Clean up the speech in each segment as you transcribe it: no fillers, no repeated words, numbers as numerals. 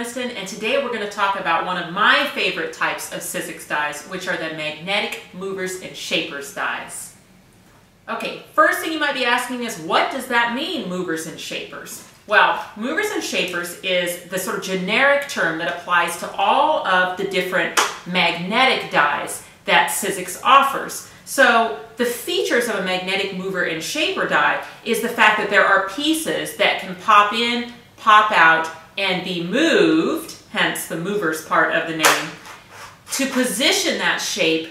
Burniston, and today we're going to talk about one of my favorite types of Sizzix dies, which are the magnetic movers and shapers dies. Okay, first thing you might be asking is, what does that mean, movers and shapers? Well, movers and shapers is the sort of generic term that applies to all of the different magnetic dies that Sizzix offers. So the features of a magnetic mover and shaper die is the fact that there are pieces that can pop in, pop out, and be moved, hence the movers part of the name, to position that shape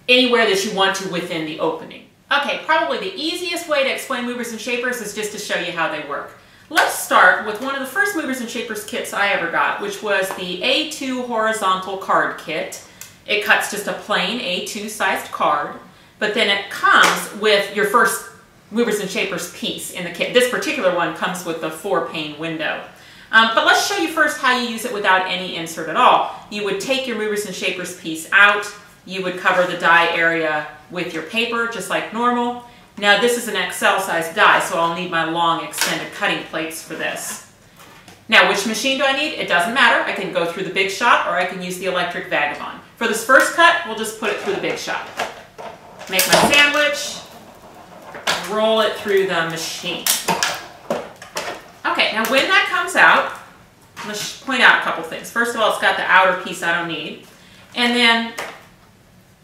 anywhere that you want to within the opening. Okay, probably the easiest way to explain movers and shapers is just to show you how they work. Let's start with one of the first movers and shapers kits I ever got, which was the A2 horizontal card kit. It cuts just a plain A2 sized card, but then it comes with your first movers and shapers piece in the kit. This particular one comes with the 4-pane window. But let's show you first how you use it without any insert at all. You would take your movers and shapers piece out. You would cover the die area with your paper, just like normal. Now this is an XL size die, so I'll need my long extended cutting plates for this. Now which machine do I need? It doesn't matter. I can go through the Big Shot or I can use the electric Vagabond. For this first cut, we'll just put it through the Big Shot. Make my sandwich, roll it through the machine. Okay, now when that comes out, let's point out a couple things. First of all, it's got the outer piece I don't need. And then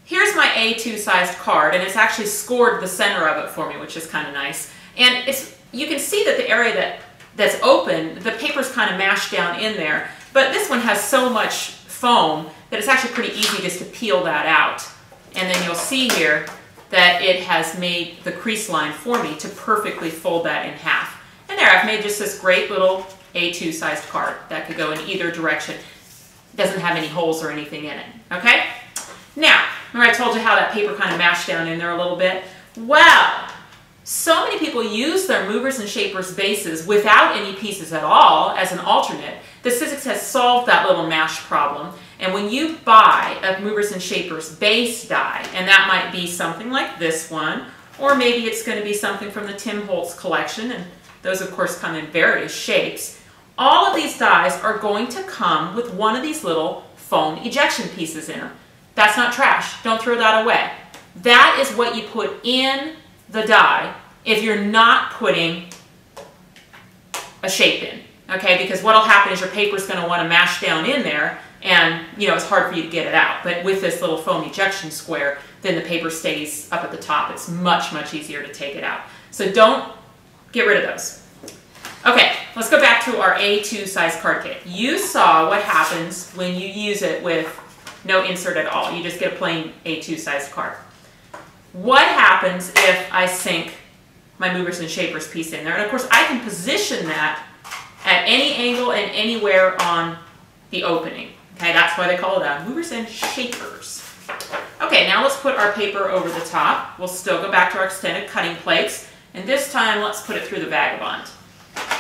here's my A2 sized card, and it's actually scored the center of it for me, which is kind of nice. And you can see that the area that's open, the paper's kind of mashed down in there, but this one has so much foam that it's actually pretty easy just to peel that out. And then you'll see here that it has made the crease line for me to perfectly fold that in half. And there, I've made just this great little A2 sized card that could go in either direction. It doesn't have any holes or anything in it, okay? Now, remember I told you how that paper kind of mashed down in there a little bit? Well, so many people use their movers and shapers bases without any pieces at all as an alternate. The Sizzix has solved that little mash problem. And when you buy a movers and shapers base die, and that might be something like this one, or maybe it's going to be something from the Tim Holtz collection, and those of course come in various shapes, all of these dies are going to come with one of these little foam ejection pieces in them. That's not trash. Don't throw that away. That is what you put in the die if you're not putting a shape in, okay? Because what'll happen is your paper's going to want to mash down in there, and it's hard for you to get it out. But with this little foam ejection square, then the paper stays up at the top. It's much, much easier to take it out. So don't get rid of those. Okay, let's go back to our A2 size card kit. You saw what happens when you use it with no insert at all. You just get a plain A2 size card. What happens if I sink my movers and shapers piece in there? And of course I can position that at any angle and anywhere on the opening. Okay, that's why they call it that, movers and shapers. Okay, now let's put our paper over the top. We'll still go back to our extended cutting plates, and this time let's put it through the Vagabond.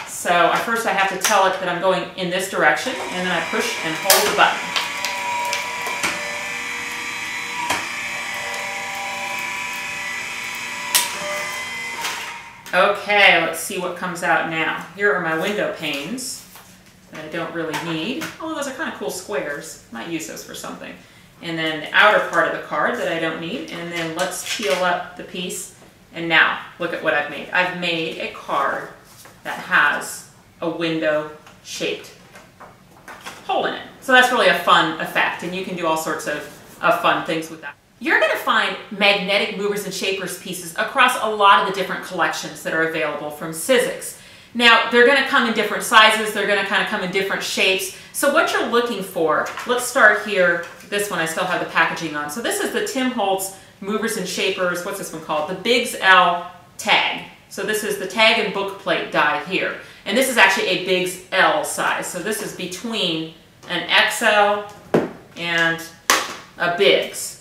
So first I have to tell it that I'm going in this direction, and then I push and hold the button. Okay, let's see what comes out now. Here are my window panes that I don't really need. Although those are kind of cool squares. Might use those for something. And then the outer part of the card that I don't need. And then let's peel up the piece. And now, look at what I've made. I've made a card that has a window-shaped hole in it. So that's really a fun effect, and you can do all sorts of fun things with that. You're going to find magnetic movers and shapers pieces across a lot of the different collections that are available from Sizzix. Now, they're going to come in different sizes, they're going to kind of come in different shapes. So what you're looking for, let's start here. This one I still have the packaging on. So this is the Tim Holtz movers and shapers, what's this one called? The Biggs L tag. So this is the tag and book plate die here. And this is actually a Biggs L size. So this is between an XL and a Biggs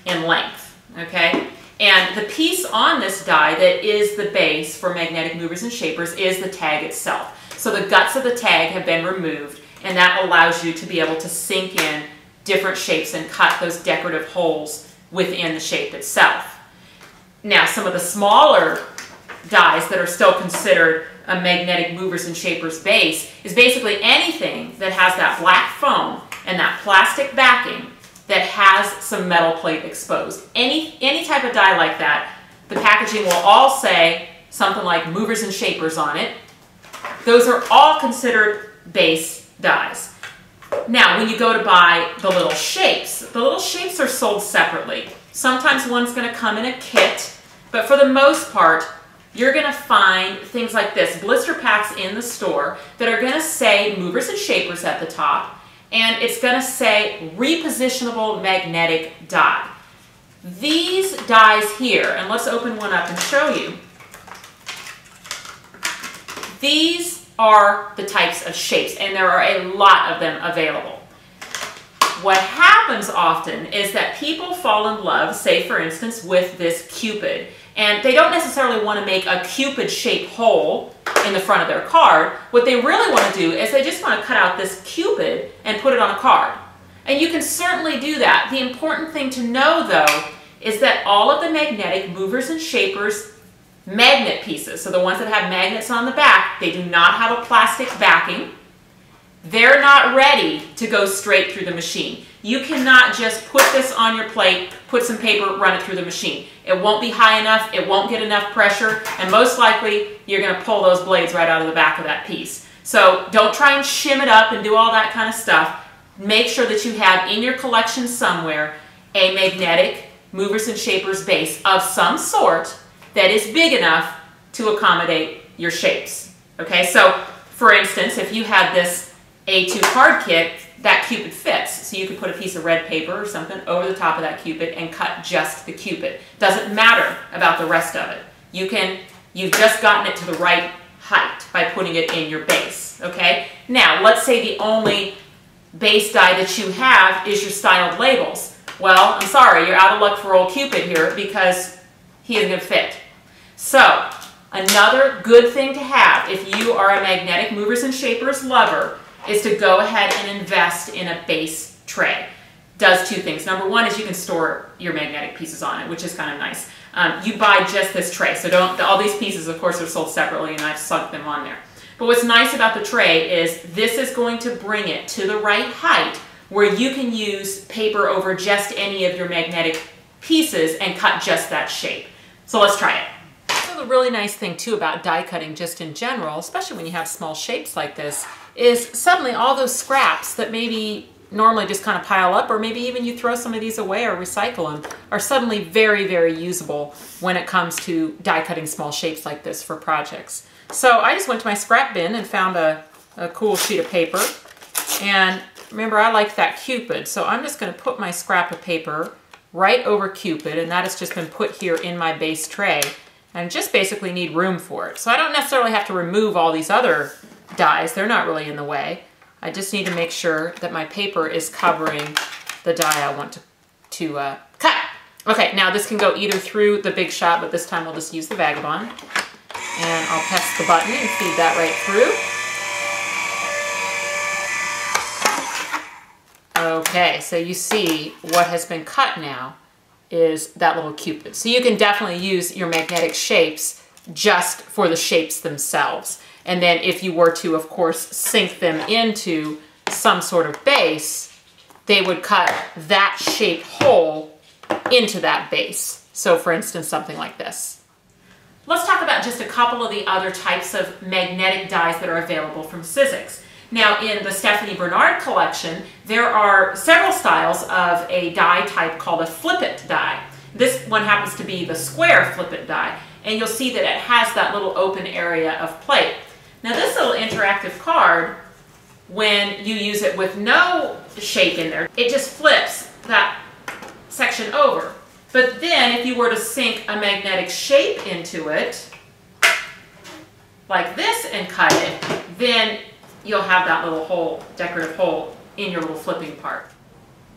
in length, okay? And the piece on this die that is the base for magnetic movers and shapers is the tag itself. So the guts of the tag have been removed, and that allows you to be able to sink in different shapes and cut those decorative holes within the shape itself. Now, some of the smaller dies that are still considered a magnetic movers and shapers base is basically anything that has that black foam and that plastic backing that has some metal plate exposed. Any type of die like that, the packaging will all say something like movers and shapers on it. Those are all considered base dies. Now, when you go to buy the little shapes are sold separately. Sometimes one's going to come in a kit, but for the most part, you're going to find things like this, blister packs in the store that are going to say movers and shapers at the top, and it's going to say repositionable magnetic die. These dies here, and let's open one up and show you. These are the types of shapes, and there are a lot of them available. What happens often is that people fall in love, say for instance, with this Cupid, and they don't necessarily want to make a Cupid-shaped hole in the front of their card. What they really want to do is they just want to cut out this Cupid and put it on a card. And you can certainly do that. The important thing to know, though, is that all of the magnetic movers and shapers magnet pieces, so the ones that have magnets on the back, they do not have a plastic backing. They're not ready to go straight through the machine. You cannot just put this on your plate, put some paper, run it through the machine. It won't be high enough, it won't get enough pressure, and most likely you're going to pull those blades right out of the back of that piece. So don't try and shim it up and do all that kind of stuff. Make sure that you have in your collection somewhere a magnetic movers and shapers base of some sort that is big enough to accommodate your shapes. Okay, so for instance, if you had this A2 card kit, that Cupid fits. So you could put a piece of red paper or something over the top of that Cupid and cut just the Cupid. Doesn't matter about the rest of it. You've just gotten it to the right height by putting it in your base. Okay, now let's say the only base die that you have is your styled labels. Well, I'm sorry, you're out of luck for old Cupid here because he isn't going to fit. So, another good thing to have if you are a magnetic movers and shapers lover is to go ahead and invest in a base tray. Does two things. Number one is you can store your magnetic pieces on it, which is kind of nice. You buy just this tray, so all these pieces, of course, are sold separately, and I've sunk them on there. But what's nice about the tray is this is going to bring it to the right height where you can use paper over just any of your magnetic pieces and cut just that shape. So let's try it. So the really nice thing too about die cutting just in general, especially when you have small shapes like this, is suddenly all those scraps that maybe normally just kind of pile up, or maybe even you throw some of these away or recycle them, are suddenly very, very usable when it comes to die cutting small shapes like this for projects. So I just went to my scrap bin and found a cool sheet of paper, and remember I like that Cupid, so I'm just going to put my scrap of paper right over Cupid, and that has just been put here in my base tray, and just basically need room for it. So I don't necessarily have to remove all these other dies, they're not really in the way. I just need to make sure that my paper is covering the die I want to cut. Okay, now this can go either through the Big Shot, but this time we'll just use the Vagabond. And I'll press the button and feed that right through. Okay, so you see what has been cut now is that little Cupid. So you can definitely use your magnetic shapes just for the shapes themselves. And then if you were to, of course, sink them into some sort of base, they would cut that shaped hole into that base. So for instance, something like this. Let's talk about just a couple of the other types of magnetic dies that are available from Sizzix. Now in the Stephanie Bernard collection, there are several styles of a die type called a flip-it die. This one happens to be the square flip-it die, and you'll see that it has that little open area of plate. Now this little interactive card, when you use it with no shape in there, it just flips that section over. But then if you were to sink a magnetic shape into it, like this, and cut it, then you'll have that little hole, decorative hole, in your little flipping part.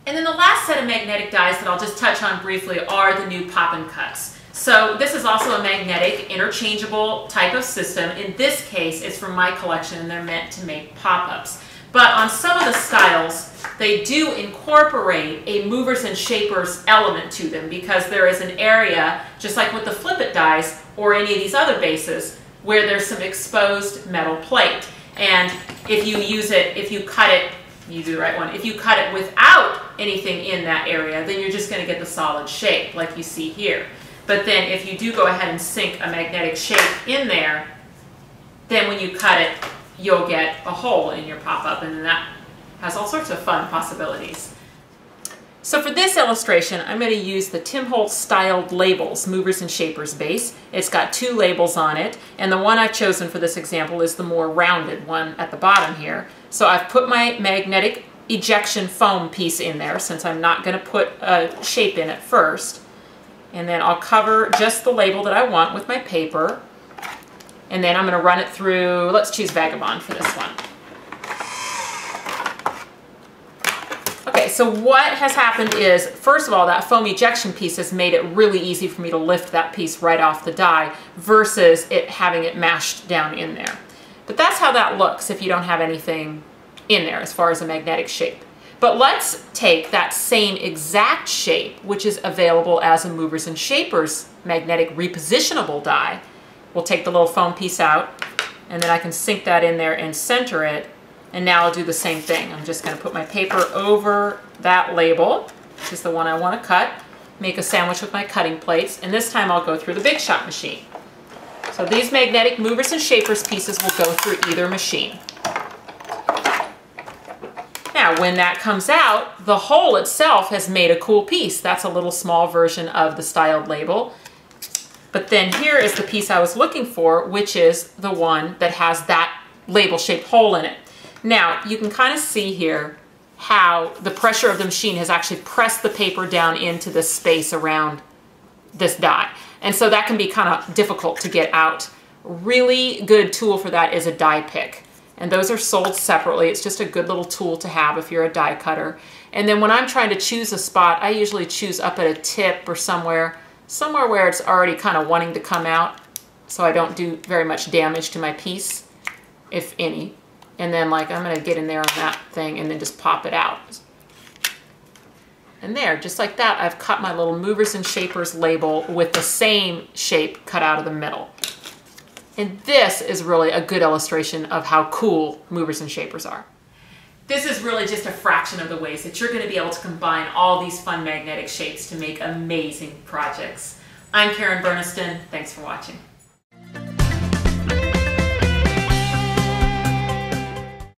And then the last set of magnetic dies that I'll just touch on briefly are the new Poppin' Cuts. So this is also a magnetic, interchangeable type of system. In this case, it's from my collection, and they're meant to make pop-ups. But on some of the styles, they do incorporate a movers and shapers element to them, because there is an area, just like with the flip-it dies or any of these other bases, where there's some exposed metal plate. And if you use it, if you cut it, you do the right one. If you cut it without anything in that area, then you're just going to get the solid shape like you see here. But then if you do go ahead and sink a magnetic shape in there, then when you cut it, you'll get a hole in your pop-up, and then that has all sorts of fun possibilities. So for this illustration, I'm going to use the Tim Holtz Styled Labels Movers and Shapers base. It's got 2 labels on it, and the one I've chosen for this example is the more rounded one at the bottom here. So I've put my magnetic ejection foam piece in there, since I'm not going to put a shape in it first. And then I'll cover just the label that I want with my paper. And then I'm going to run it through, let's choose Vagabond for this one. Okay, so what has happened is, first of all, that foam ejection piece has made it really easy for me to lift that piece right off the die versus it having it mashed down in there. But that's how that looks if you don't have anything in there as far as a magnetic shape. But let's take that same exact shape, which is available as a Movers and Shapers magnetic repositionable die. We'll take the little foam piece out, and then I can sink that in there and center it. And now I'll do the same thing. I'm just going to put my paper over that label, which is the one I want to cut, make a sandwich with my cutting plates, and this time I'll go through the Big Shot machine. So these magnetic Movers and Shapers pieces will go through either machine. Now, when that comes out, the hole itself has made a cool piece. That's a little small version of the styled label. But then here is the piece I was looking for, which is the one that has that label-shaped hole in it. Now, you can kind of see here how the pressure of the machine has actually pressed the paper down into the space around this die. And so that can be kind of difficult to get out. Really good tool for that is a die pick. And those are sold separately. It's just a good little tool to have if you're a die cutter. And then when I'm trying to choose a spot, I usually choose up at a tip or somewhere where it's already kind of wanting to come out, so I don't do very much damage to my piece, if any. And then like I'm going to get in there on that thing and then just pop it out. And there, just like that, I've cut my little Movers and Shapers label with the same shape cut out of the middle. And this is really a good illustration of how cool Movers and Shapers are. This is really just a fraction of the ways that you're going to be able to combine all these fun magnetic shapes to make amazing projects. I'm Burniston. Thanks for watching.